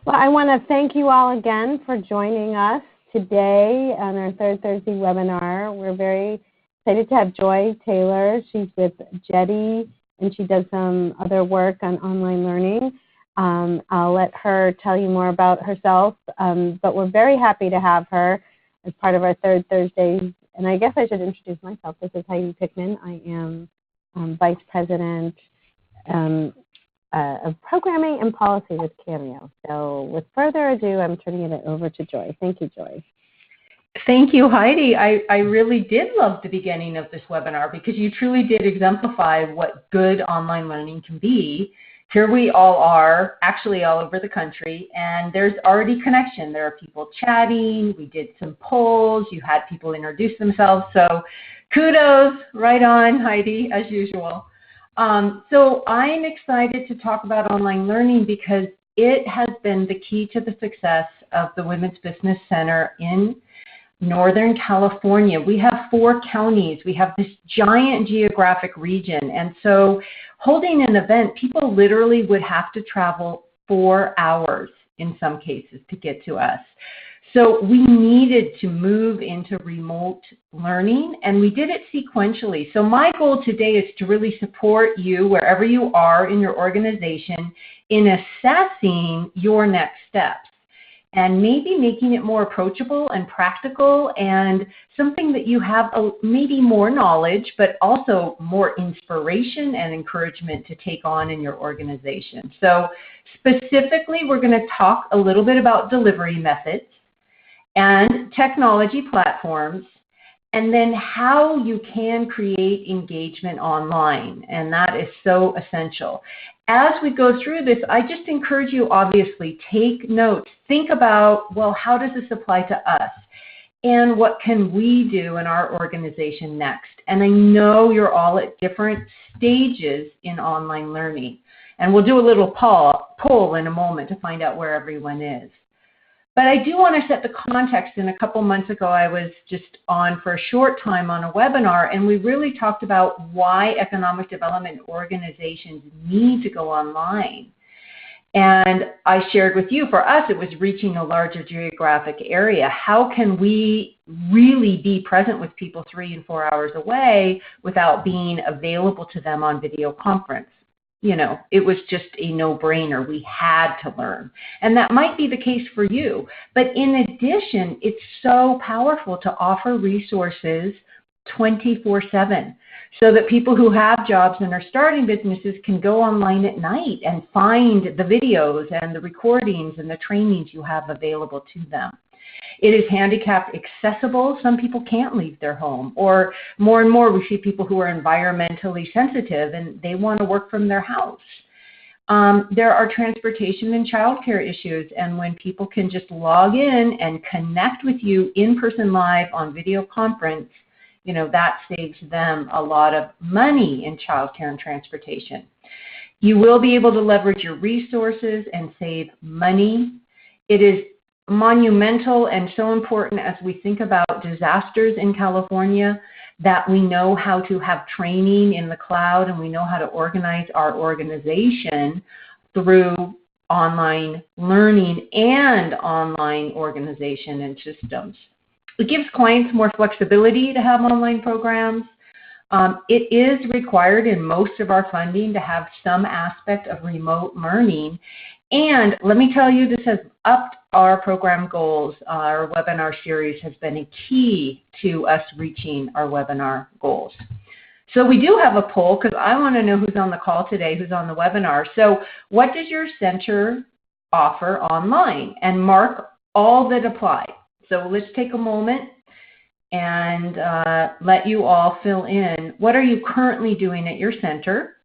Well, I want to thank you all again for joining us today on our third Thursday webinar. We're very excited to have Joy Taylor. She's with JEDI, and she does some other work on online learning. I'll let her tell you more about herself, but we're very happy to have her as part of our third Thursday. And I guess I should introduce myself. This is Heidi Pickman. I am Vice President of Programming and Policy with Cameo. So with further ado, I'm turning it over to Joy. Thank you, Joy. Thank you, Heidi. I really did love the beginning of this webinar because you truly did exemplify what good online learning can be. Here we all are, actually all over the country, and there's already connection. There are people chatting. We did some polls. You had people introduce themselves. So kudos, right on, Heidi, as usual. So I'm excited to talk about online learning because it has been the key to the success of the Women's Business Center in Northern California. We have 4 counties. We have this giant geographic region. And so holding an event, people literally would have to travel 4 hours in some cases to get to us. So we needed to move into remote learning, and we did it sequentially. So my goal today is to really support you wherever you are in your organization in assessing your next steps and maybe making it more approachable and practical and something that you have maybe more knowledge, but also more inspiration and encouragement to take on in your organization. So specifically, we're going to talk a little bit about delivery methods and technology platforms, and then how you can create engagement online, and that is so essential. As we go through this, I just encourage you, obviously, take notes. Think about, well, how does this apply to us? And what can we do in our organization next? And I know you're all at different stages in online learning, and we'll do a little poll in a moment to find out where everyone is. But I do want to set the context. And a couple months ago, I was just on for a short time on a webinar, and we really talked about why economic development organizations need to go online. And I shared with you, for us, it was reaching a larger geographic area. How can we really be present with people 3 and 4 hours away without being available to them on video conference? You know, it was just a no-brainer. We had to learn. And that might be the case for you. But in addition, it's so powerful to offer resources 24/7 so that people who have jobs and are starting businesses can go online at night and find the videos and the recordings and the trainings you have available to them. It is handicapped accessible. Some people can't leave their home. Or more and more, we see people who are environmentally sensitive and they want to work from their house. There are transportation and childcare issues. And when people can just log in and connect with you in person live on video conference, you know, that saves them a lot of money in childcare and transportation. You will be able to leverage your resources and save money. It is monumental and so important as we think about disasters in California that we know how to have training in the cloud and we know how to organize our organization through online learning and online organization and systems. It gives clients more flexibility to have online programs. It is required in most of our funding to have some aspect of remote learning. And let me tell you, this has upped our program goals. Our webinar series has been a key to us reaching our webinar goals. So we do have a poll because I want to know who's on the call today, who's on the webinar. So what does your center offer online? And mark all that apply. So let's take a moment and let you all fill in. What are you currently doing at your center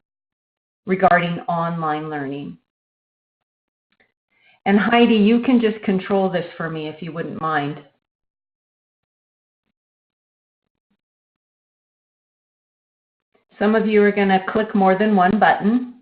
regarding online learning? And Heidi, you can just control this for me if you wouldn't mind. Some of you are going to click more than one button.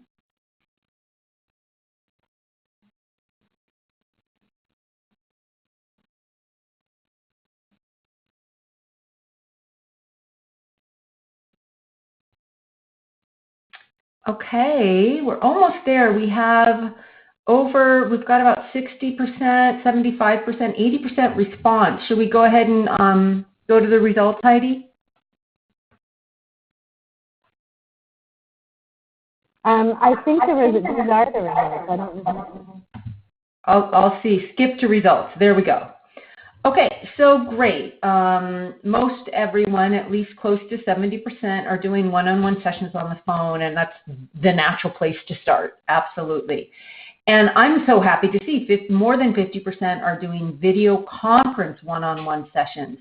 Okay, we're almost there. We have we've got about 60%, 75%, 80% response. Should we go ahead and go to the results, Heidi? I think these are the results. I don't know. I'll see. Skip to results. There we go. Okay, so great. Most everyone, at least close to 70%, are doing one-on-one sessions on the phone, and that's the natural place to start. Absolutely. And I'm so happy to see more than 50% are doing video conference one-on-one sessions.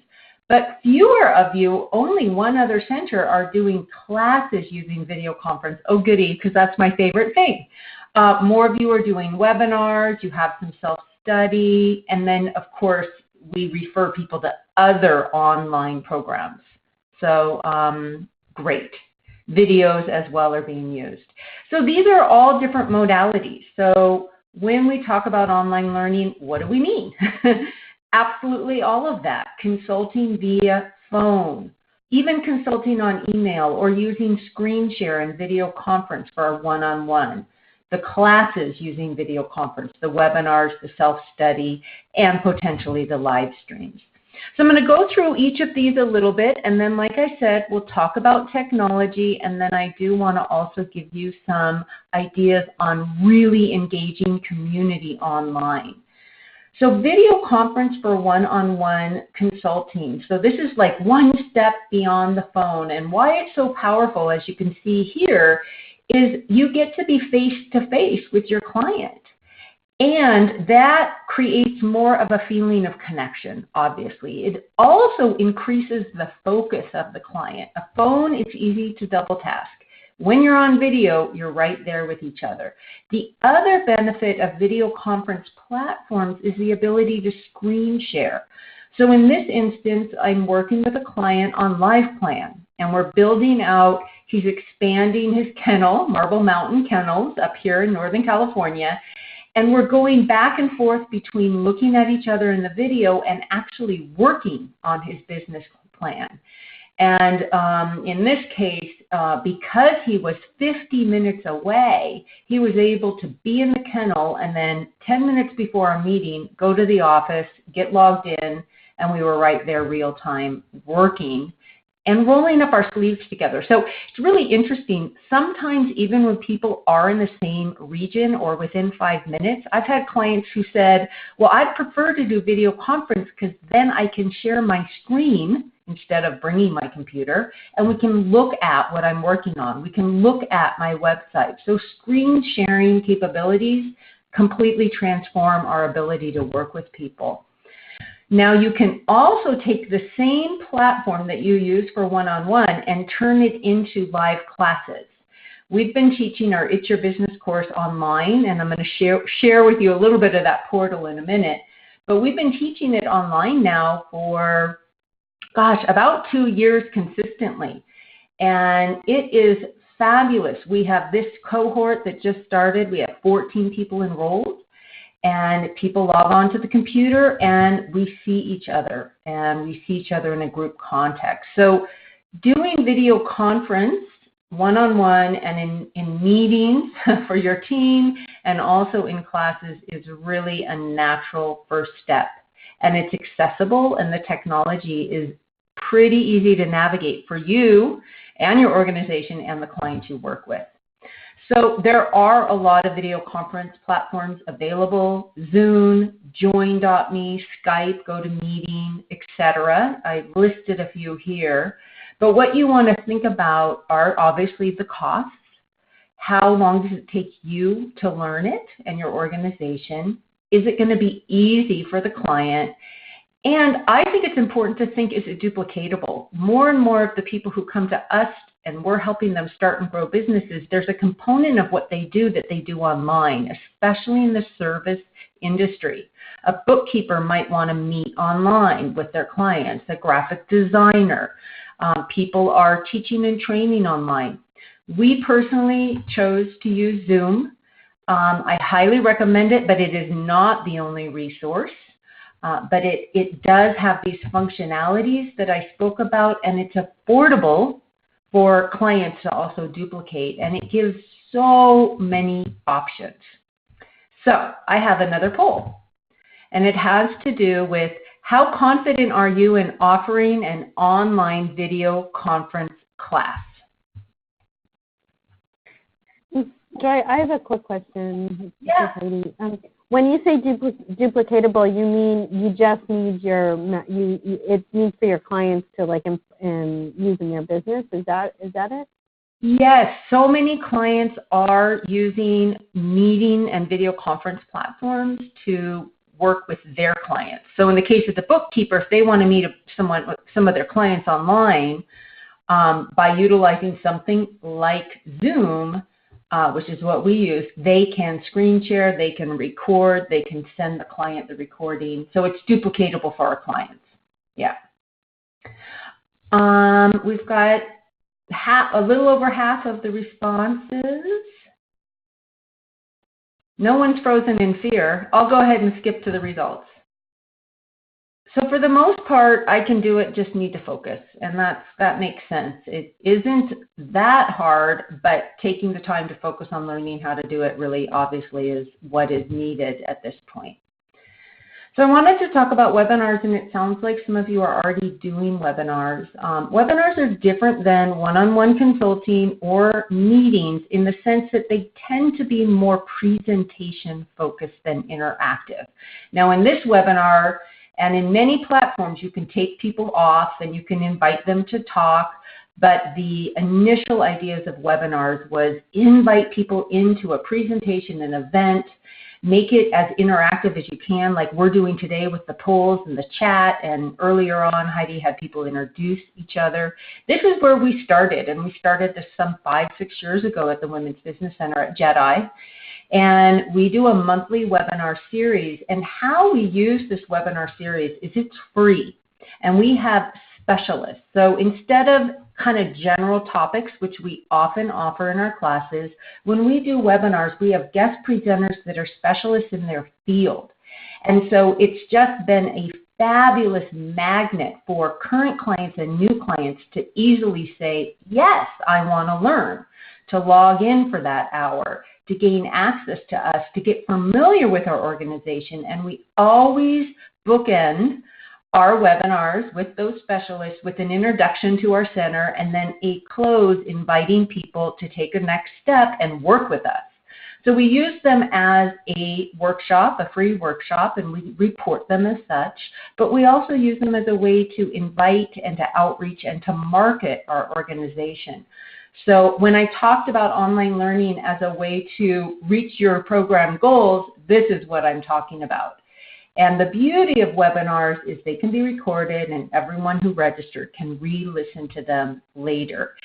But fewer of you, only one other center, are doing classes using video conference. Oh, goody, because that's my favorite thing. More of you are doing webinars, you have some self-study, and then, of course, we refer people to other online programs. So great. Videos as well are being used. So these are all different modalities. So when we talk about online learning, what do we mean? Absolutely all of that. Consulting via phone, even consulting on email or using screen share and video conference for our one-on-one. The classes using video conference, the webinars, the self-study, and potentially the live streams. So I'm going to go through each of these a little bit, and then, like I said, we'll talk about technology, and then I do want to also give you some ideas on really engaging community online. So video conference for one-on-one consulting. So this is like one step beyond the phone, and why it's so powerful, as you can see here, is you get to be face-to-face with your client. And that creates more of a feeling of connection, obviously. It also increases the focus of the client. A phone, it's easy to double task. When you're on video, you're right there with each other. The other benefit of video conference platforms is the ability to screen share. So in this instance, I'm working with a client on Live Plan, and we're building out, he's expanding his kennel, Marble Mountain Kennels, up here in Northern California. And we're going back and forth between looking at each other in the video and actually working on his business plan. And in this case, because he was 50 minutes away, he was able to be in the kennel and then 10 minutes before our meeting, go to the office, get logged in, and we were right there real time working and rolling up our sleeves together. So it's really interesting. Sometimes even when people are in the same region or within 5 minutes, I've had clients who said, well, I'd prefer to do video conference because then I can share my screen instead of bringing my computer, and we can look at what I'm working on. We can look at my website. So screen sharing capabilities completely transform our ability to work with people. Now you can also take the same platform that you use for one-on-one and turn it into live classes. We've been teaching our It's Your Business course online, and I'm going to share with you a little bit of that portal in a minute. But we've been teaching it online now for, gosh, about 2 years consistently. And it is fabulous. We have this cohort that just started. We have 14 people enrolled. And people log on to the computer and we see each other, and we see each other in a group context. So doing video conference one-on-one and in meetings for your team and also in classes is really a natural first step. And it's accessible, and the technology is pretty easy to navigate for you and your organization and the clients you work with. So there are a lot of video conference platforms available: Zoom, Join.me, Skype, GoToMeeting, etc. I've listed a few here. But what you want to think about are obviously the costs. How long does it take you to learn it and your organization? Is it going to be easy for the client? And I think it's important to think, is it duplicatable? More and more of the people who come to us and we're helping them start and grow businesses, there's a component of what they do that they do online, especially in the service industry. A bookkeeper might want to meet online with their clients, a graphic designer. People are teaching and training online. We personally chose to use Zoom. I highly recommend it, but it is not the only resource. But it does have these functionalities that I spoke about, and it's affordable for clients to also duplicate, and it gives so many options. So I have another poll, and it has to do with how confident are you in offering an online video conference class? Joy, I have a quick question. Yeah. When you say duplicatable, you mean you just need it needs for your clients to use in their business? Is that it? Yes, so many clients are using meeting and video conference platforms to work with their clients. So in the case of the bookkeeper, if they want to meet some of their clients online by utilizing something like Zoom, which is what we use, they can screen share, they can record, they can send the client the recording. So it's duplicatable for our clients. Yeah. We've got a little over half of the responses. No one's frozen in fear. I'll go ahead and skip to the results. So for the most part, I can do it, just need to focus, and that makes sense. It isn't that hard, but taking the time to focus on learning how to do it really obviously is what is needed at this point. So I wanted to talk about webinars, and it sounds like some of you are already doing webinars. Webinars are different than one-on-one consulting or meetings in the sense that they tend to be more presentation focused than interactive. Now in this webinar, and in many platforms, you can take people off and you can invite them to talk, but the initial ideas of webinars was invite people into a presentation, an event, make it as interactive as you can, like we're doing today with the polls and the chat, and earlier on Heidi had people introduce each other. This is where we started, and we started this some 5-6 years ago at the Women's Business Center at JEDI. And we do a monthly webinar series, and how we use this webinar series is it's free, and we have specialists. So instead of kind of general topics, which we often offer in our classes, when we do webinars, we have guest presenters that are specialists in their field. And so it's just been a fabulous magnet for current clients and new clients to easily say, yes, I want to learn, to log in for that hour, to gain access to us, to get familiar with our organization. And we always bookend our webinars with those specialists with an introduction to our center, and then a close inviting people to take a next step and work with us. So we use them as a workshop, a free workshop, and we report them as such, but we also use them as a way to invite and to outreach and to market our organization. So when I talked about online learning as a way to reach your program goals, this is what I'm talking about. And the beauty of webinars is they can be recorded, and everyone who registered can re-listen to them later.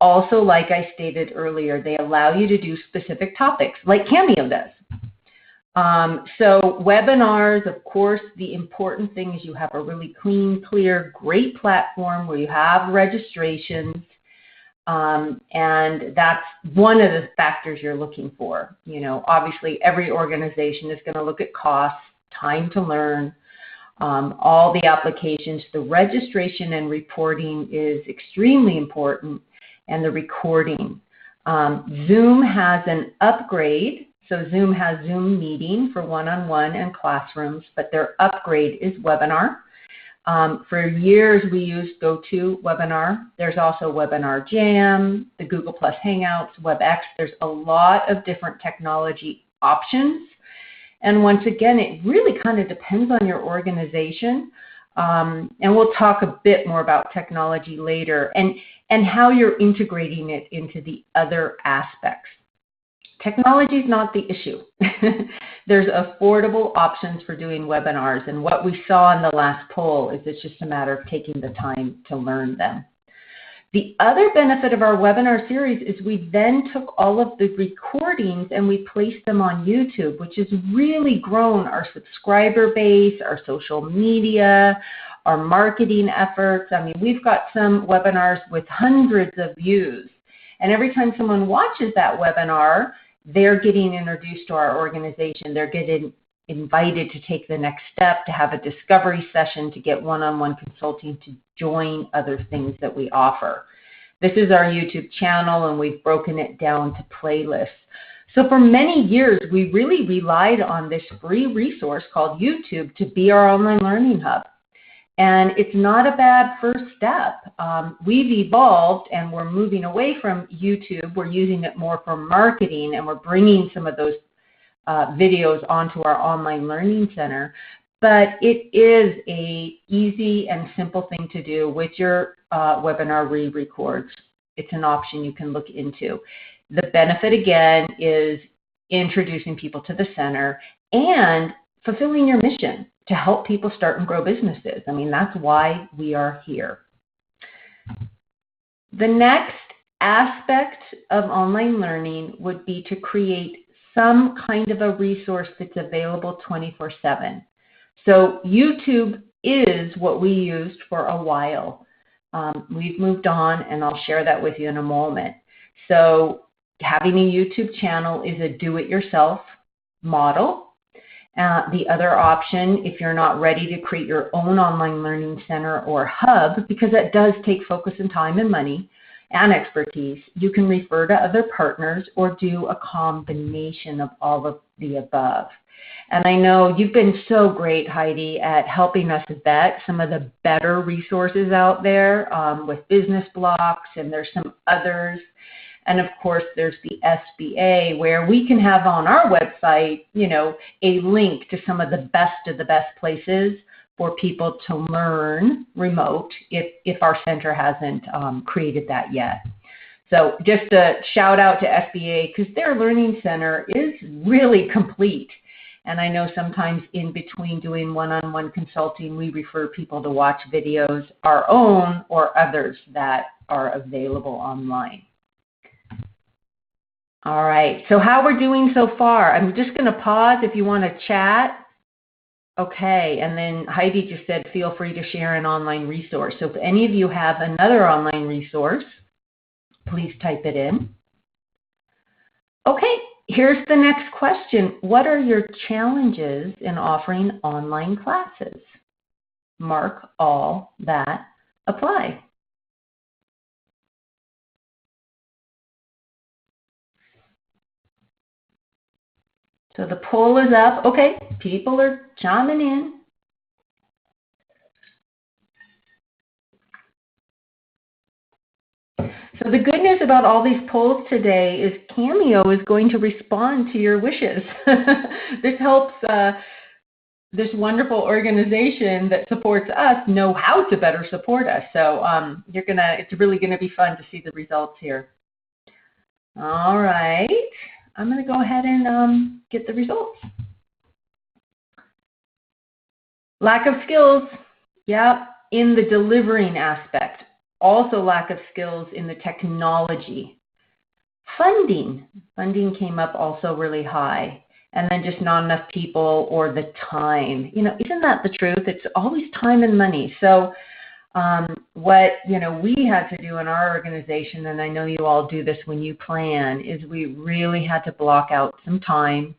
Also, like I stated earlier, they allow you to do specific topics, like Cameo does. So webinars, of course, the important thing is you have a really clean, clear, great platform where you have registrations. And that's one of the factors you're looking for. You know, obviously every organization is going to look at costs, time to learn, all the applications. The registration and reporting is extremely important, and the recording. Zoom has an upgrade. So Zoom has Zoom meeting for one-on-one and classrooms, but their upgrade is webinar. For years, we used GoToWebinar. There's also Webinar Jam, the Google Plus Hangouts, WebEx. There's a lot of different technology options. And once again, it really kind of depends on your organization. And we'll talk a bit more about technology later and how you're integrating it into the other aspects. Technology is not the issue. There's affordable options for doing webinars, and what we saw in the last poll is it's just a matter of taking the time to learn them. The other benefit of our webinar series is we then took all of the recordings and we placed them on YouTube, which has really grown our subscriber base, our social media, our marketing efforts. I mean, we've got some webinars with hundreds of views, and every time someone watches that webinar, they're getting introduced to our organization. They're getting invited to take the next step, to have a discovery session, to get one-on-one consulting, to join other things that we offer. This is our YouTube channel, and we've broken it down to playlists. So for many years, we really relied on this free resource called YouTube to be our online learning hub. And it's not a bad first step. We've evolved and we're moving away from YouTube. We're using it more for marketing, and we're bringing some of those videos onto our online learning center. But it is a easy and simple thing to do with your webinar re-records. It's an option you can look into. The benefit, again, is introducing people to the center and fulfilling your mission to help people start and grow businesses. I mean, that's why we are here. The next aspect of online learning would be to create some kind of a resource that's available 24/7. So YouTube is what we used for a while. We've moved on, and I'll share that with you in a moment. So having a YouTube channel is a do-it-yourself model. The other option, if you're not ready to create your own online learning center or hub, because that does take focus and time and money and expertise, you can refer to other partners or do a combination of all of the above. And I know you've been so great, Heidi, at helping us vet some of the better resources out there with business blocks, and there's some others. And of course, there's the SBA, where we can have on our website, you know, a link to some of the best places for people to learn remote if our center hasn't created that yet. So just a shout out to SBA, because their learning center is really complete. And I know sometimes in between doing one-on-one consulting, we refer people to watch videos, our own or others that are available online. All right, so how we're doing so far. I'm just going to pause if you want to chat. Okay, and then Heidi just said feel free to share an online resource. So if any of you have another online resource, please type it in. Okay, here's the next question. What are your challenges in offering online classes? Mark all that apply. So the poll is up. Okay, people are chiming in. So the good news about all these polls today is Cameo is going to respond to your wishes. This helps this wonderful organization that supports us know how to better support us. So it's really gonna be fun to see the results here. All right. I'm going to go ahead and get the results. Lack of skills, yeah, in the delivering aspect. Also lack of skills in the technology. Funding came up also really high. And then just not enough people or the time. You know, isn't that the truth? It's always time and money. So what we had to do in our organization, and I know you all do this when you plan, is we really had to block out some time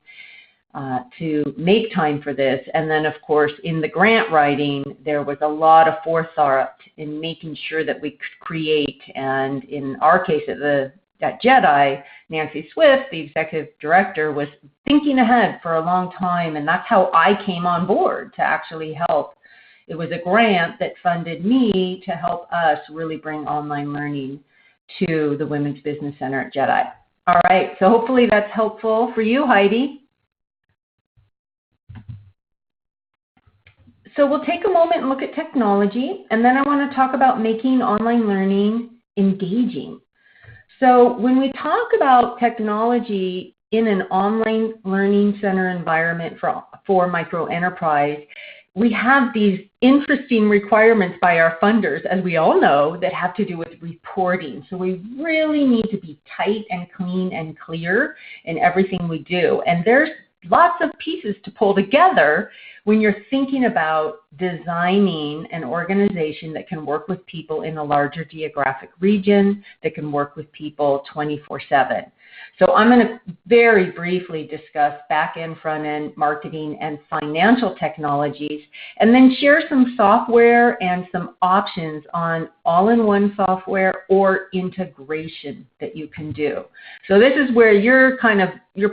to make time for this. And then, of course, in the grant writing, there was a lot of forethought in making sure that we could create. And in our case at JEDI, Nancy Swift, the executive director, was thinking ahead for a long time, and that's how I came on board to actually help. It was a grant that funded me to help us really bring online learning to the Women's Business Center at JEDI. All right, so hopefully that's helpful for you, Heidi. So we'll take a moment and look at technology, and then I want to talk about making online learning engaging. So when we talk about technology in an online learning center environment for micro enterprise, we have these interesting requirements by our funders, as we all know, that have to do with reporting. So we really need to be tight and clean and clear in everything we do. And there's lots of pieces to pull together when you're thinking about designing an organization that can work with people in a larger geographic region, that can work with people 24/7. So I'm going to very briefly discuss back-end, front-end, marketing, and financial technologies, and then share some software and some options on all-in-one software or integration that you can do. So this is where you're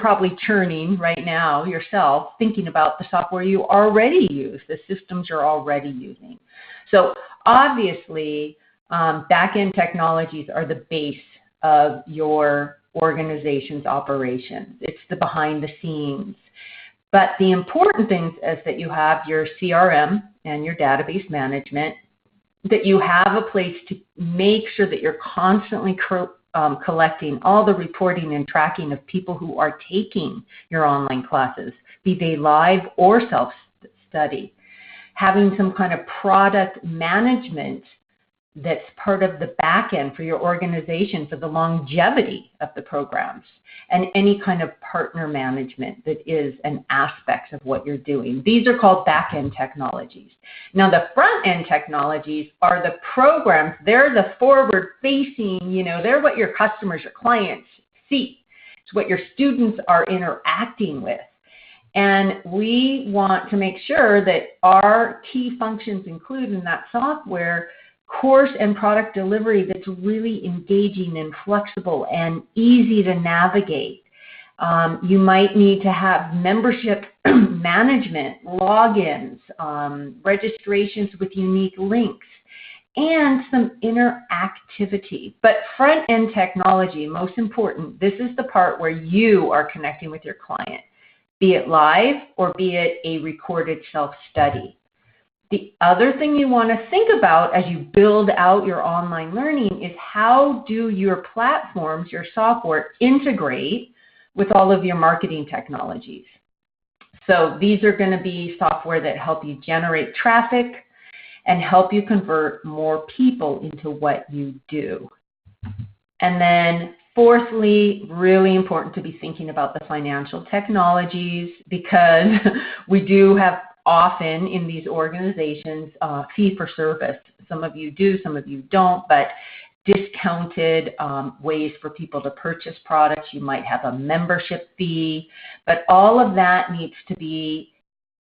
probably churning right now yourself, thinking about the software you already use, the systems you're already using. So obviously, back-end technologies are the base of your organization's operations. It's the behind the scenes. But the important things is that you have your CRM and your database management, that you have a place to make sure that you're constantly collecting all the reporting and tracking of people who are taking your online classes, be they live or self-study. Having some kind of product management that's part of the back end for your organization for the longevity of the programs, and any kind of partner management that is an aspect of what you're doing. These are called back end technologies. Now the front end technologies are the programs. They're the forward facing, they're what your customers, your clients see. It's what your students are interacting with. And we want to make sure that our key functions include in that software course and product delivery that's really engaging and flexible and easy to navigate. You might need to have membership management, logins, registrations with unique links, and some interactivity. But front-end technology, most important, this is the part where you are connecting with your client, be it live or be it a recorded self-study. The other thing you want to think about as you build out your online learning is how do your platforms, your software, integrate with all of your marketing technologies. So these are going to be software that help you generate traffic and help you convert more people into what you do. And then fourthly, really important to be thinking about the financial technologies, because we do have often in these organizations fee for service. Some of you do, some of you don't, but discounted ways for people to purchase products. You might have a membership fee, but all of that needs to be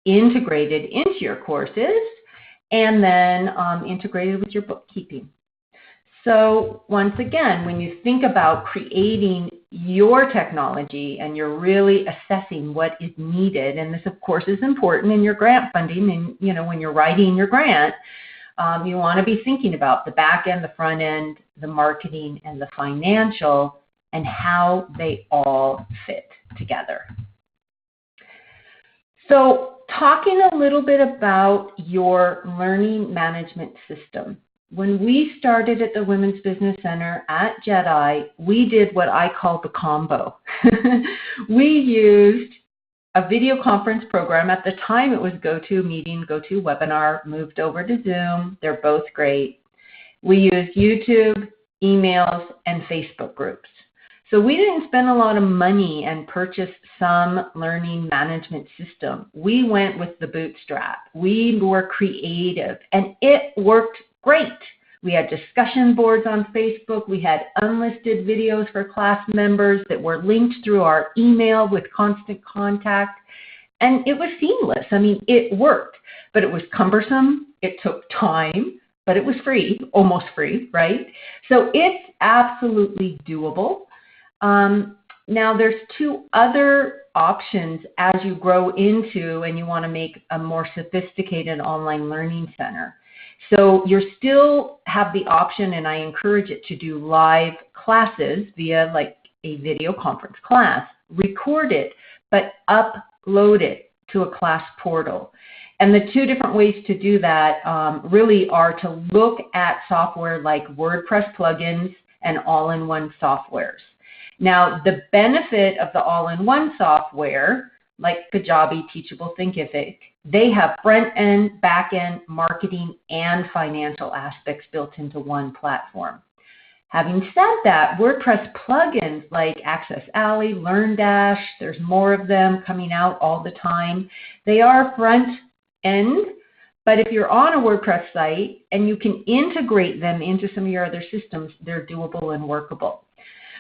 integrated into your courses and then integrated with your bookkeeping. So once again, when you think about creating your technology and you're really assessing what is needed, and this of course is important in your grant funding, and when you're writing your grant, you want to be thinking about the back end, the front end, the marketing, and the financial, and how they all fit together. So talking a little bit about your learning management system. When we started at the Women's Business Center at JEDI, we did what I call the combo. We used a video conference program. At the time, it was GoToMeeting, GoToWebinar, moved over to Zoom. They're both great. We used YouTube, emails, and Facebook groups. So we didn't spend a lot of money and purchase some learning management system. We went with the bootstrap. We were creative, and it worked great. We had discussion boards on Facebook. We had unlisted videos for class members that were linked through our email with constant contact. And it was seamless. I mean, it worked, but it was cumbersome. It took time, but it was free, almost free, right? So it's absolutely doable. Now there's two other options as you grow into and you want to make a more sophisticated online learning center. So you still have the option, and I encourage it, to do live classes via like a video conference class, record it, but upload it to a class portal. And the two different ways to do that really are to look at software like WordPress plugins and all-in-one softwares. Now, the benefit of the all-in-one software, like Kajabi, Teachable, Thinkific, they have front-end, back-end, marketing, and financial aspects built into one platform. Having said that, WordPress plugins like Access Alley, LearnDash, there's more of them coming out all the time. They are front-end, but if you're on a WordPress site and you can integrate them into some of your other systems, they're doable and workable.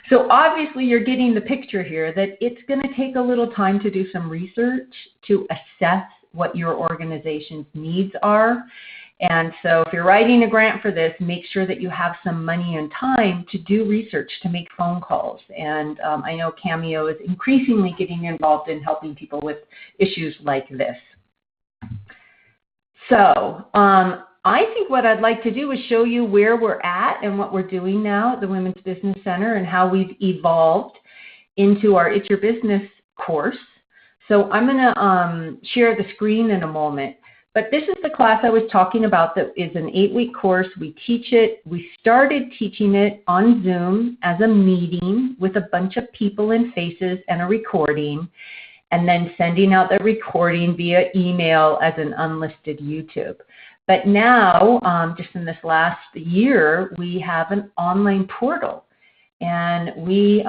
So obviously you're getting the picture here that it's going to take a little time to do some research to assess what your organization's needs are. And so if you're writing a grant for this, make sure that you have some money and time to do research, to make phone calls. And I know Cameo is increasingly getting involved in helping people with issues like this. So I think what I'd like to do is show you where we're at and what we're doing now at the Women's Business Center and how we've evolved into our It's Your Business course. So I'm going to share the screen in a moment. But this is the class I was talking about that is an 8-week course. We teach it. We started teaching it on Zoom as a meeting with a bunch of people and faces and a recording, and then sending out the recording via email as an unlisted YouTube. But now, just in this last year, we have an online portal. And we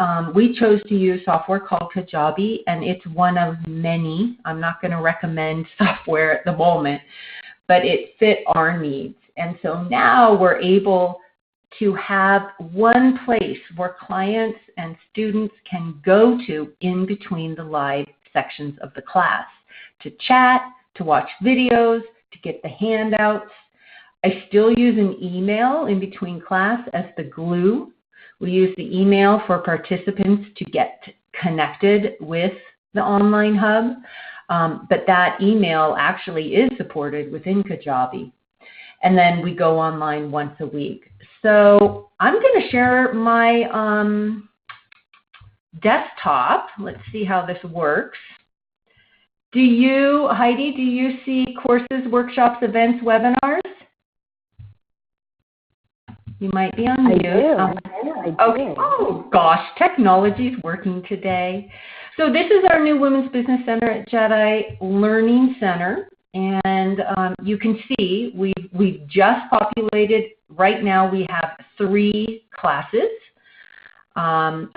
chose to use software called Kajabi, and it's one of many. I'm not going to recommend software at the moment, but it fit our needs. And so now we're able to have one place where clients and students can go to in between the live sections of the class to chat, to watch videos, to get the handouts. I still use an email in between class as the glue. We use the email for participants to get connected with the online hub, but that email actually is supported within Kajabi. And then we go online once a week. So I'm going to share my desktop. Let's see how this works. Do you, Heidi, do you see courses, workshops, events, webinars? You might be on mute. I do. Okay. Oh gosh, technology is working today. So this is our new Women's Business Center at JEDI Learning Center, and you can see we've just populated. Right now we have 3 classes: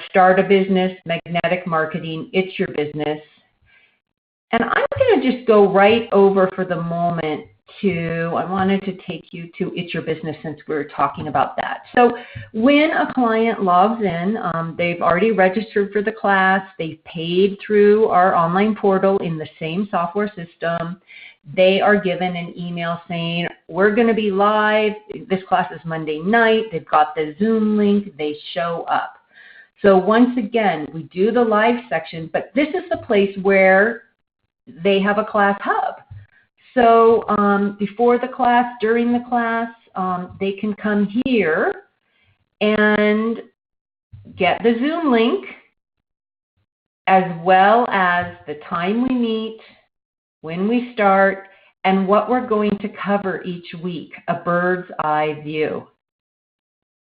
Start a Business, Magnetic Marketing, It's Your Business. And I'm going to just go right over for the moment I wanted to take you to It's Your Business since we were talking about that. So when a client logs in, they've already registered for the class, they've paid through our online portal in the same software system, they are given an email saying, we're going to be live, this class is Monday night, they've got the Zoom link, they show up. So once again, we do the live section, but this is the place where they have a class hub. So before the class, during the class, they can come here and get the Zoom link, as well as the time we meet, when we start, and what we're going to cover each week, a bird's eye view,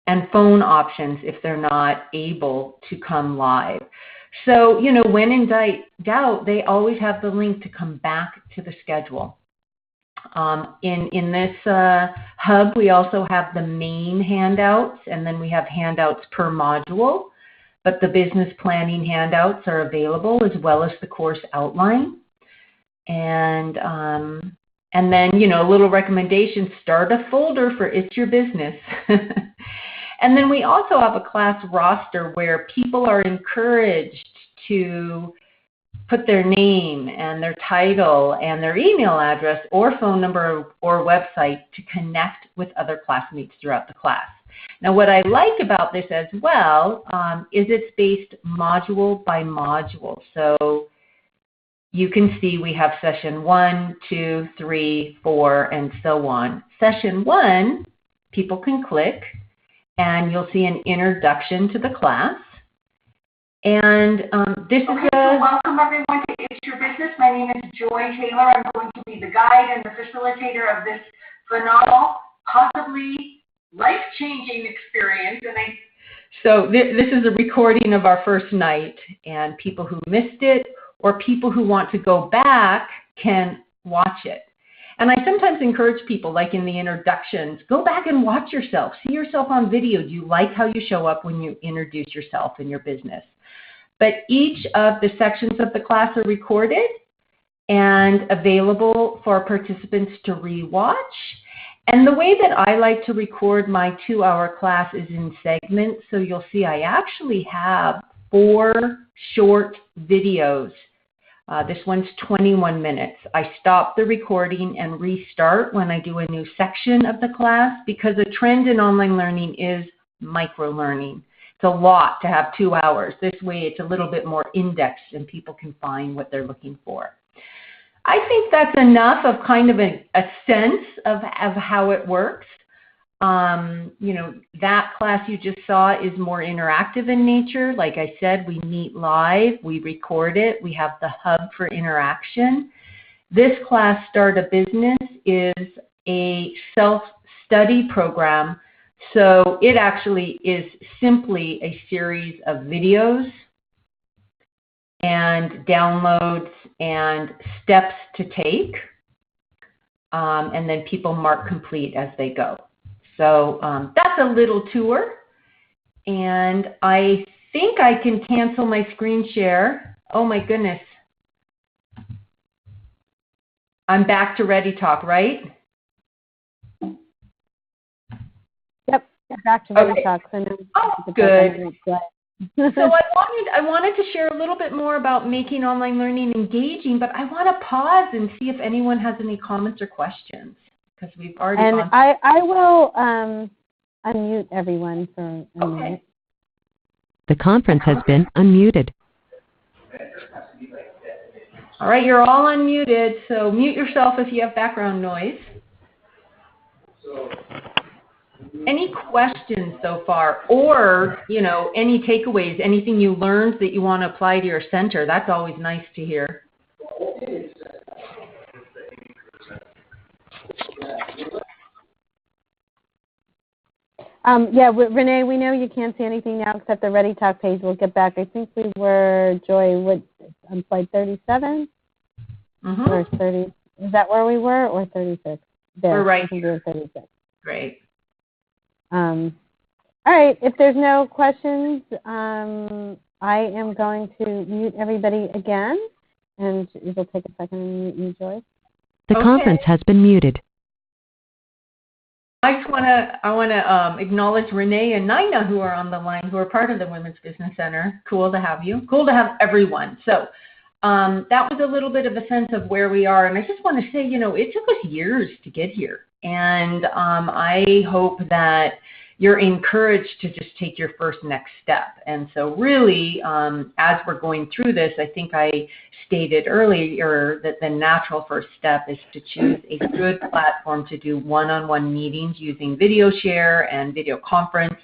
and phone options if they're not able to come live. So, you know, when in doubt, they always have the link to come back to the schedule. In this hub, we also have the main handouts, and then we have handouts per module. But the business planning handouts are available, as well as the course outline. And then, you know, a little recommendation, start a folder for It's Your Business. And then we also have a class roster where people are encouraged to put their name and their title and their email address or phone number or website to connect with other classmates throughout the class. Now, what I like about this as well is it's based module by module. So you can see we have session 1, 2, 3, 4, and so on. Session 1, people can click, and you'll see an introduction to the class. And this is so welcome everyone to It's Your Business. My name is Joy Taylor. I'm going to be the guide and the facilitator of this phenomenal, possibly life-changing experience. So this is a recording of our first night, and people who missed it or people who want to go back can watch it. And I sometimes encourage people, like in the introductions, go back and watch yourself. See yourself on video. Do you like how you show up when you introduce yourself and your business? But each of the sections of the class are recorded and available for participants to rewatch. And the way that I like to record my 2-hour class is in segments. So you'll see I actually have 4 short videos. This one's 21 minutes. I stop the recording and restart when I do a new section of the class, because a trend in online learning is micro-learning. It's a lot to have 2 hours. This way it's a little bit more indexed and people can find what they're looking for. I think that's enough of kind of a sense of how it works. You know, that class you just saw is more interactive in nature. Like I said, we meet live, we record it, we have the hub for interaction. This class, Start a Business, is a self-study program. So it actually is simply a series of videos and downloads and steps to take, and then people mark complete as they go. So that's a little tour, and I think I can cancel my screen share. Oh my goodness. I'm back to Ready Talk, right? Yep, back to Ready Talk. So good. So I wanted to share a little bit more about making online learning engaging, but I want to pause and see if anyone has any comments or questions, because we've already gone. I will unmute everyone for a minute. The conference has been unmuted. All right, you're all unmuted, so mute yourself if you have background noise. Any questions so far, or, you know, any takeaways, anything you learned that you want to apply to your center? That's always nice to hear. Yeah, Renee, we know you can't see anything now except the Ready Talk page. We'll get back. I think we were, Joy, on slide 37? Or 30? Is that where we were, or 36? There. We're right. I think we were 36. Great. All right, if there's no questions, I am going to mute everybody again, and it'll take a second to mute you, Joy. The conference has been muted. I want to acknowledge Renee and Nina, who are on the line, who are part of the Women's Business Center. Cool to have you. Cool to have everyone. So that was a little bit of a sense of where we are, and I just want to say, you know, it took us years to get here. And I hope that you're encouraged to just take your first next step. And so really, as we're going through this, I think I stated earlier that the natural first step is to choose a good platform to do one-on-one meetings using video share and video conference,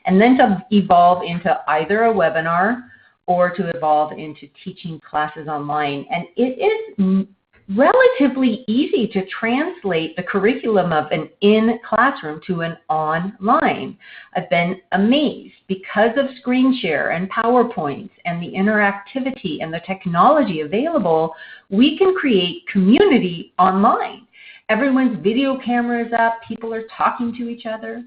and then to evolve into either a webinar or to evolve into teaching classes online. And it is relatively easy to translate the curriculum of an in-classroom to an online. I've been amazed because of screen share and PowerPoints and the interactivity and the technology available, we can create community online. Everyone's video camera is up, people are talking to each other.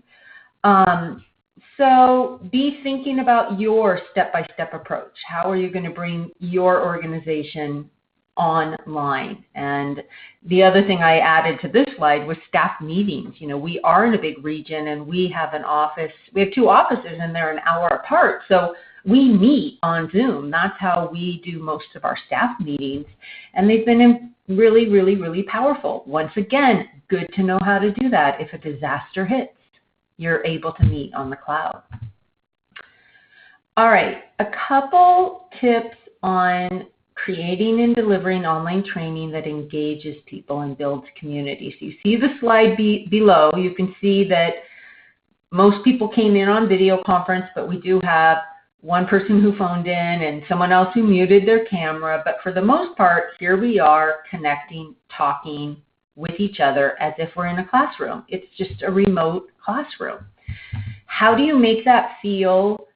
So be thinking about your step-by-step approach. How are you going to bring your organization online? And the other thing I added to this slide was staff meetings. You know, we are in a big region and we have an office. We have 2 offices and they're an hour apart. So we meet on Zoom. That's how we do most of our staff meetings. And they've been really, really, really powerful. Once again, good to know how to do that. If a disaster hits, you're able to meet on the cloud. All right, a couple tips on creating and delivering online training that engages people and builds community. So you see the slide below. You can see that most people came in on video conference, but we do have one person who phoned in and someone else who muted their camera. But for the most part, here we are connecting, talking with each other as if we're in a classroom. It's just a remote classroom. How do you make that feel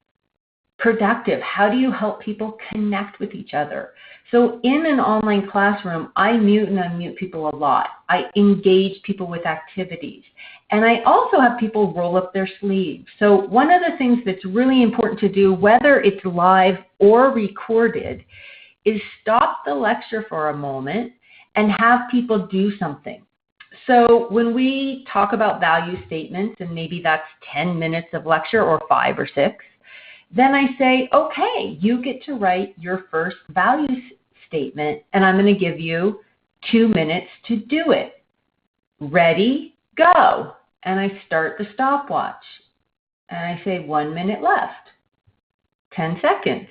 productive? How do you help people connect with each other? So in an online classroom, I mute and unmute people a lot. I engage people with activities. And I also have people roll up their sleeves. So one of the things that's really important to do, whether it's live or recorded, is stop the lecture for a moment and have people do something. So when we talk about value statements, and maybe that's 10 minutes of lecture or 5 or 6, then I say, okay, you get to write your first value statement, and I'm going to give you 2 minutes to do it. Ready, go. And I start the stopwatch. And I say 1 minute left. 10 seconds.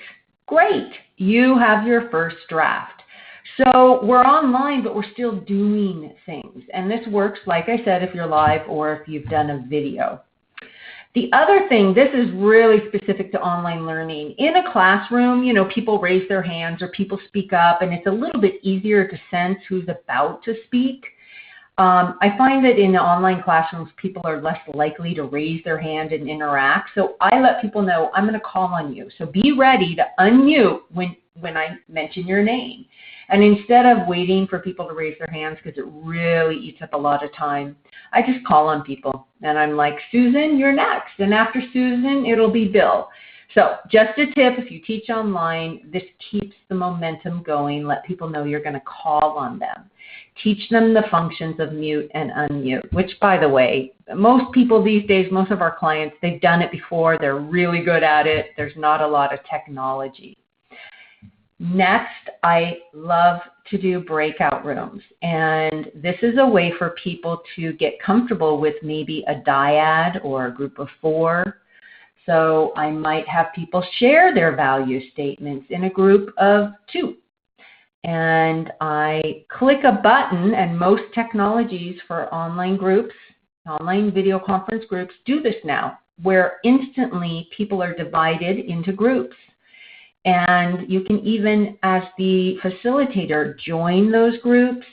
Great. You have your first draft. So we're online, but we're still doing things. And this works, like I said, if you're live or if you've done a video. The other thing, this is really specific to online learning. In a classroom, you know, people raise their hands or people speak up, and it's a little bit easier to sense who's about to speak. I find that in the online classrooms, people are less likely to raise their hand and interact. So I let people know I'm going to call on you. So be ready to unmute when I mention your name. And instead of waiting for people to raise their hands, because it really eats up a lot of time, I just call on people. And I'm like, Susan, you're next. And after Susan, it'll be Bill. So just a tip, if you teach online, this keeps the momentum going. Let people know you're going to call on them. Teach them the functions of mute and unmute, which, by the way, most people these days, most of our clients, they've done it before. They're really good at it. There's not a lot of technology. Next, I love to do breakout rooms. And this is a way for people to get comfortable with maybe a dyad or a group of 4. So I might have people share their value statements in a group of 2. And I click a button, and most technologies for online groups, online video conference groups do this now, where instantly people are divided into groups. And you can even, as the facilitator, join those groups.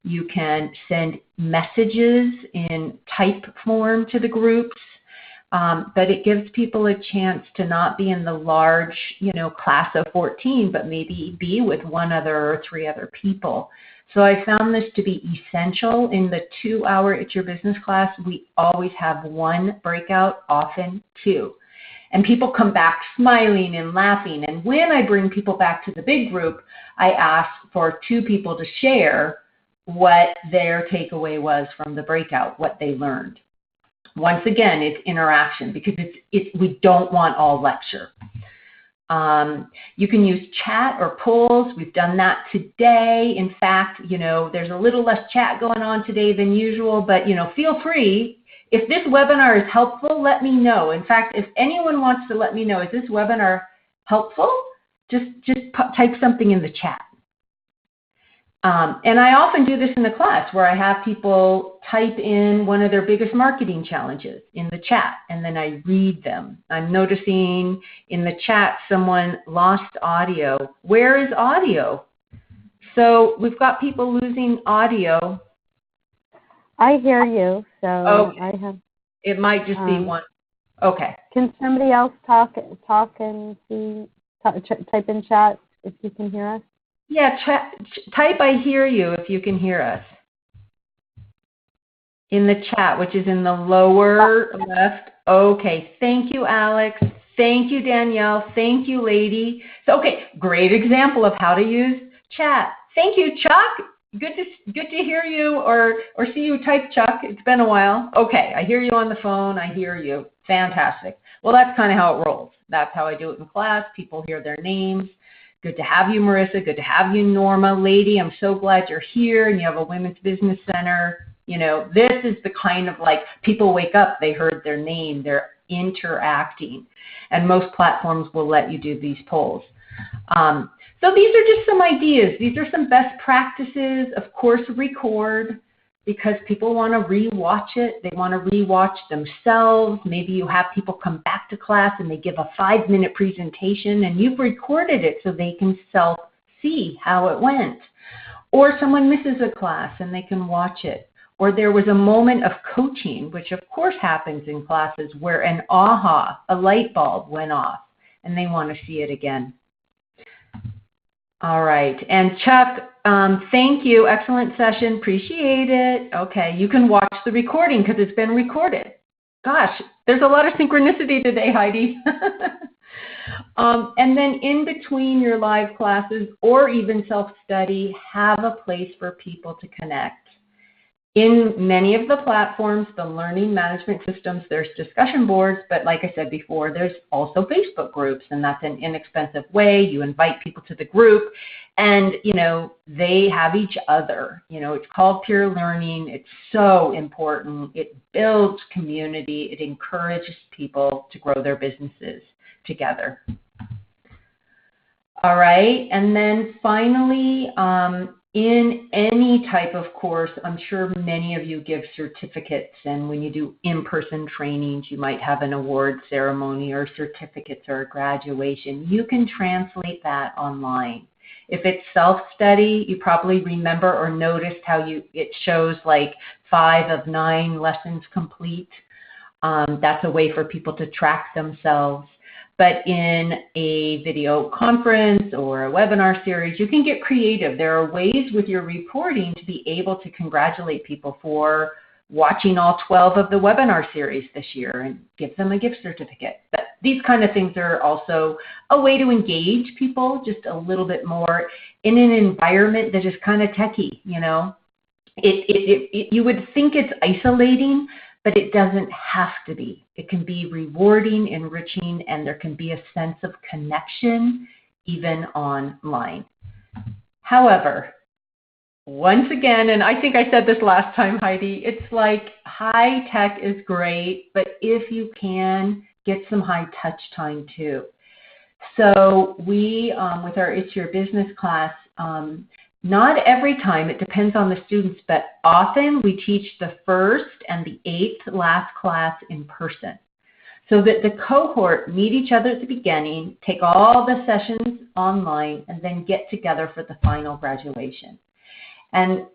You can send messages in type form to the groups. But it gives people a chance to not be in the large, class of 14, but maybe be with 1 other or 3 other people. So I found this to be essential. In the 2-hour It's Your Business class, we always have 1 breakout, often 2. And people come back smiling and laughing. And when I bring people back to the big group, I ask for 2 people to share what their takeaway was from the breakout, what they learned. Once again, it's interaction because we don't want all lecture. You can use chat or polls. We've done that today. In fact, there's a little less chat going on today than usual, but, feel free. If this webinar is helpful, let me know. In fact, if anyone wants to let me know, is this webinar helpful? Just type something in the chat. And I often do this in the class where I have people type in one of their biggest marketing challenges in the chat, and then I read them. I'm noticing in the chat someone lost audio. Where is audio? So we've got people losing audio. I hear you, so okay. I have. It might just be one. Okay. Can somebody else talk and see? Type in chat if you can hear us. Yeah, type I hear you if you can hear us. In the chat, which is in the lower left. Okay, thank you, Alex. Thank you, Danielle. Thank you, Lady. So, okay, great example of how to use chat. Thank you, Chuck. Good to hear you or see you type, Chuck. It's been a while. Okay, I hear you on the phone. I hear you. Fantastic. Well, that's kind of how it rolls. That's how I do it in class. People hear their names. Good to have you, Marissa. Good to have you, Norma. Lady, I'm so glad you're here and you have a Women's Business Center. This is the kind of people wake up, they heard their name, they're interacting. And most platforms will let you do these polls. So these are just some ideas. These are some best practices. Of course, record because people want to re-watch it. They want to re-watch themselves. Maybe you have people come back to class and they give a 5-minute presentation and you've recorded it so they can self-see how it went. Or someone misses a class and they can watch it. Or there was a moment of coaching, which of course happens in classes, where an aha, a light bulb went off and they want to see it again. All right. And Chuck, thank you. Excellent session. Appreciate it. Okay. You can watch the recording because it's been recorded. Gosh, there's a lot of synchronicity today, Heidi. And then in between your live classes or even self-study, have a place for people to connect. In many of the platforms, the learning management systems, there's discussion boards, but like I said before, there's also Facebook groups, and that's an inexpensive way. You invite people to the group, and, they have each other. It's called peer learning. It's so important. It builds community. It encourages people to grow their businesses together. All right, and then finally, in any type of course, I'm sure many of you give certificates, and when you do in-person trainings, you might have an award ceremony or certificates or a graduation. You can translate that online. If it's self-study, you probably remember or noticed how it shows like 5 of 9 lessons complete. That's a way for people to track themselves. But in a video conference or a webinar series, you can get creative. There are ways with your reporting to be able to congratulate people for watching all 12 of the webinar series this year and give them a gift certificate. But these kind of things are also a way to engage people just a little bit more in an environment that is kind of techy, You would think it's isolating, but it doesn't have to be. It can be rewarding, enriching, and there can be a sense of connection even online. However, once again, and I think I said this last time, Heidi, it's like high tech is great, but if you can, get some high touch time too. So we, with our It's Your Business class, not every time, it depends on the students, but often we teach the first and the 8th last class in person, so that the cohort meet each other at the beginning, take all the sessions online, and then get together for the final graduation. And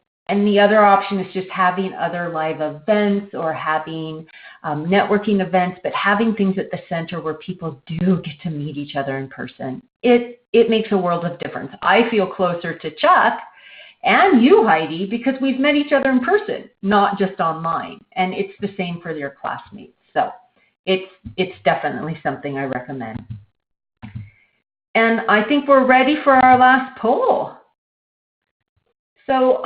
the other option is just having other live events or having networking events, but having things at the center where people do get to meet each other in person. It makes a world of difference. I feel closer to Chuck and you, Heidi, because we've met each other in person, not just online. And it's the same for your classmates. So it's definitely something I recommend. And I think we're ready for our last poll. So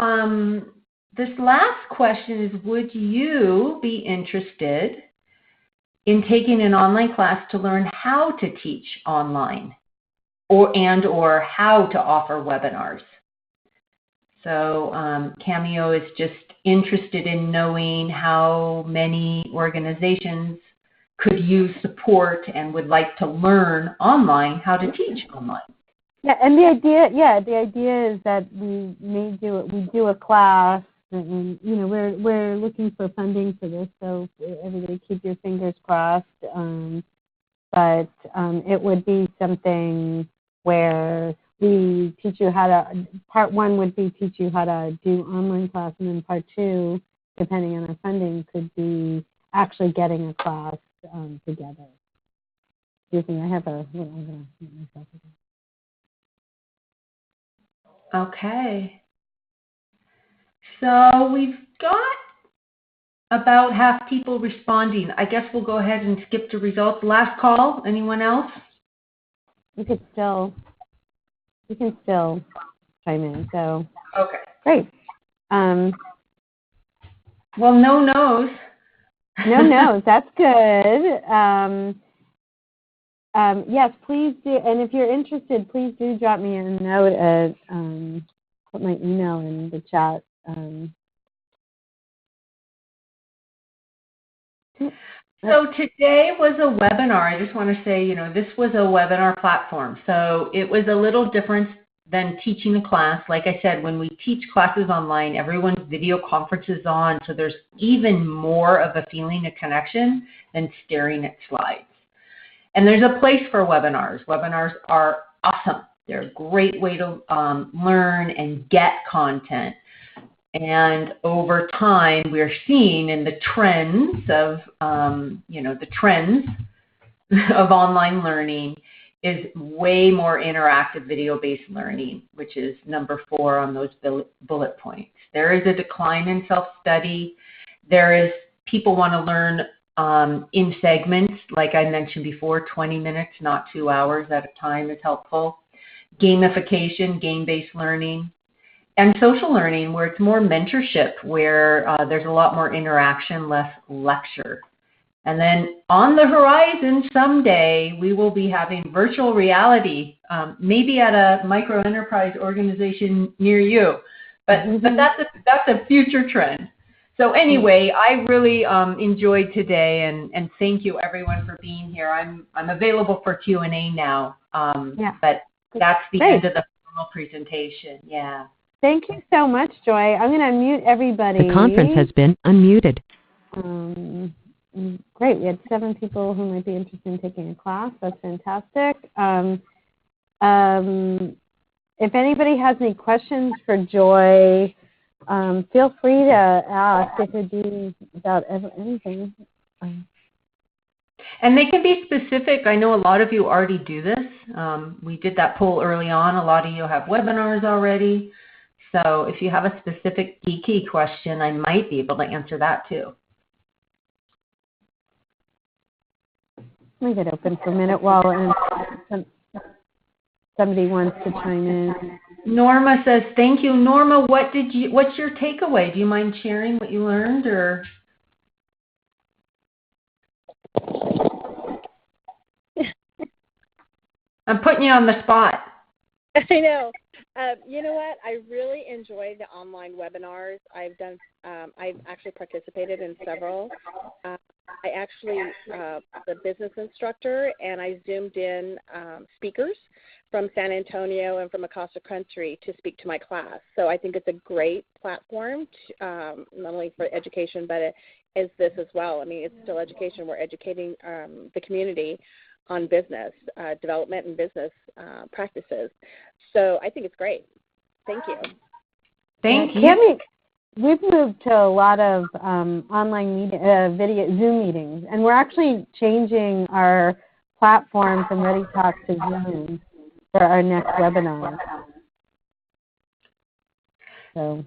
this last question is, would you be interested in taking an online class to learn how to teach online or how to offer webinars? So Cameo is just interested in knowing how many organizations could use support and would like to learn online how to teach online. Yeah, and the idea is that we do a class, and we're looking for funding for this, so everybody keep your fingers crossed. But it would be something where we teach you how to. Part 1 would be teach you how to do online class, and then part 2, depending on our funding, could be actually getting a class together. Excuse me, I have a little. I'm gonna mute myself again. Okay. So we've got about half people responding. I guess we'll go ahead and skip to results. Last call. Anyone else? You can still chime in. So okay, great. Well, no no's. No no's. That's good. Yes, please do. And if you're interested, please do drop me a note at put my email in the chat. So today was a webinar. I just want to say, this was a webinar platform. So it was a little different than teaching a class. Like I said, when we teach classes online, everyone's video conference is on. So there's even more of a feeling of connection than staring at slides. And there's a place for webinars. Webinars are awesome. They're a great way to learn and get content. And over time, we're seeing in the trends of, of online learning is way more interactive video-based learning, which is number 4 on those bullet points. There is a decline in self-study. People want to learn in segments, like I mentioned before, 20 minutes, not 2 hours at a time is helpful. Gamification, game-based learning. and social learning, where it's more mentorship, where there's a lot more interaction, less lecture. And then on the horizon someday, we will be having virtual reality, maybe at a micro enterprise organization near you. But that's a future trend. So anyway, I really enjoyed today, and thank you everyone for being here. I'm available for Q&A now, but that's the end of the formal presentation. Yeah. Thank you so much, Joy. I'm going to unmute everybody. The conference has been unmuted. Great. We had 7 people who might be interested in taking a class. That's fantastic. If anybody has any questions for Joy, feel free to ask. It could be about anything. And they can be specific. I know a lot of you already do this. We did that poll early on. A lot of you have webinars already. So if you have a specific geeky question, I might be able to answer that too. Let me get open for a minute while somebody wants to chime in. Norma says, thank you. Norma, what's your takeaway? Do you mind sharing what you learned, or? I'm putting you on the spot. I know. You know what? I really enjoy the online webinars. I've actually participated in several. I actually was a business instructor, and I Zoomed in speakers from San Antonio and from across the country to speak to my class. So I think it's a great platform, not only for education, but as this as well. I mean, it's still education. We're educating the community on business development and business practices. So I think it's great. Thank you. Thank you. We've moved to a lot of online video Zoom meetings, and we're actually changing our platform from ReadyTalk to Zoom for our next webinar. So,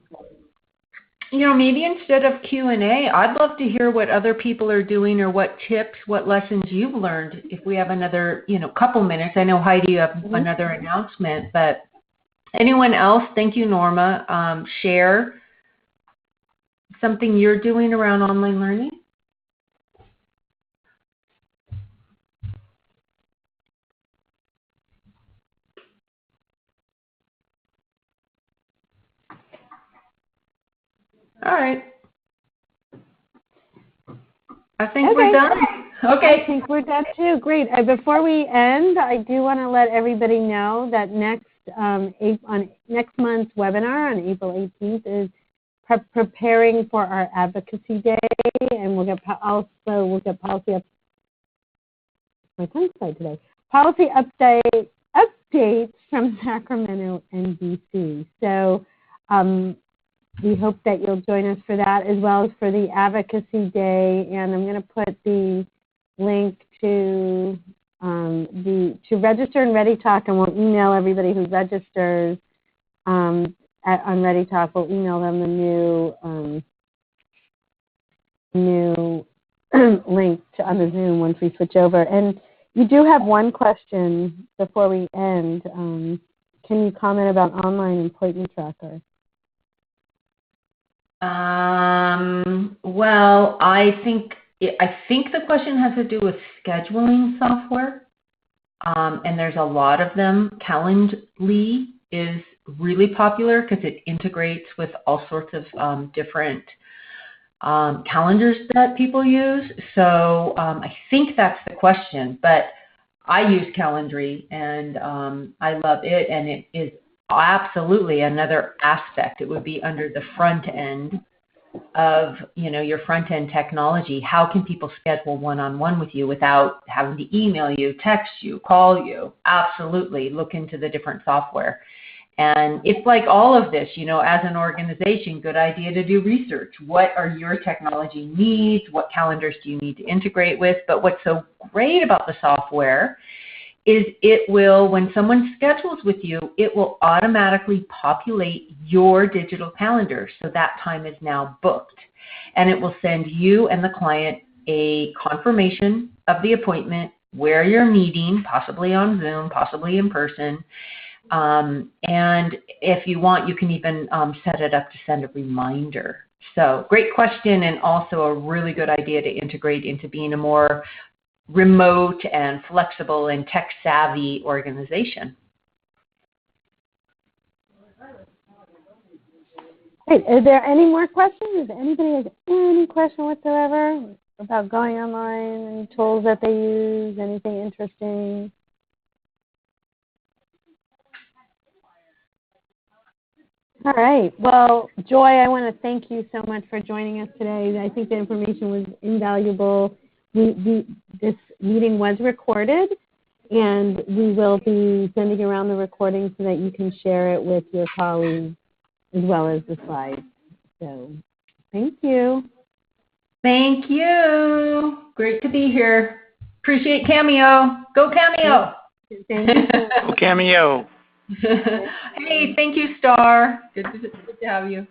maybe instead of Q&A, I'd love to hear what other people are doing, or what tips, what lessons you've learned. If we have another, couple minutes. I know, Heidi, you have another announcement, but anyone else? Thank you, Norma. Share something you're doing around online learning. All right. I think we're done. Okay. I think we're done too. Great. Before we end, I do want to let everybody know that next month's webinar on April 18th is preparing for our Advocacy Day, and we'll get policy updates from Sacramento and DC. So we hope that you'll join us for that, as well as for the Advocacy Day. And I'm going to put the link to register in ReadyTalk, and we'll email everybody who registers on ReadyTalk. We'll email them the new link on the Zoom once we switch over. And you do have one question before we end. Can you comment about online appointment tracker? Well, I think the question has to do with scheduling software, and there's a lot of them. Calendly is really popular because it integrates with all sorts of different calendars that people use. So I think that's the question, but I use Calendly, and I love it, and it is absolutely another aspect. It would be under the front end of your front end technology. How can people schedule one-on-one with you without having to email you, text you, call you? Absolutely look into the different software. And it's like all of this, as an organization, good idea to do research. What are your technology needs? What calendars do you need to integrate with? But what's so great about the software is it will, when someone schedules with you, it will automatically populate your digital calendar. So that time is now booked. And it will send you and the client a confirmation of the appointment, where you're meeting, possibly on Zoom, possibly in person. And if you want, you can even set it up to send a reminder. So great question, and also a really good idea to integrate into being a more remote and flexible and tech-savvy organization. Great. Are there any more questions? If anybody has any question whatsoever about going online, any tools that they use, anything interesting? All right. Well, Joy, I want to thank you so much for joining us today. I think the information was invaluable. This meeting was recorded, and we will be sending around the recording so that you can share it with your colleagues as well as the slides. So thank you. Thank you. Great to be here. Appreciate Cameo. Go Cameo. Go Cameo. Hey, thank you, Star. Good to have you.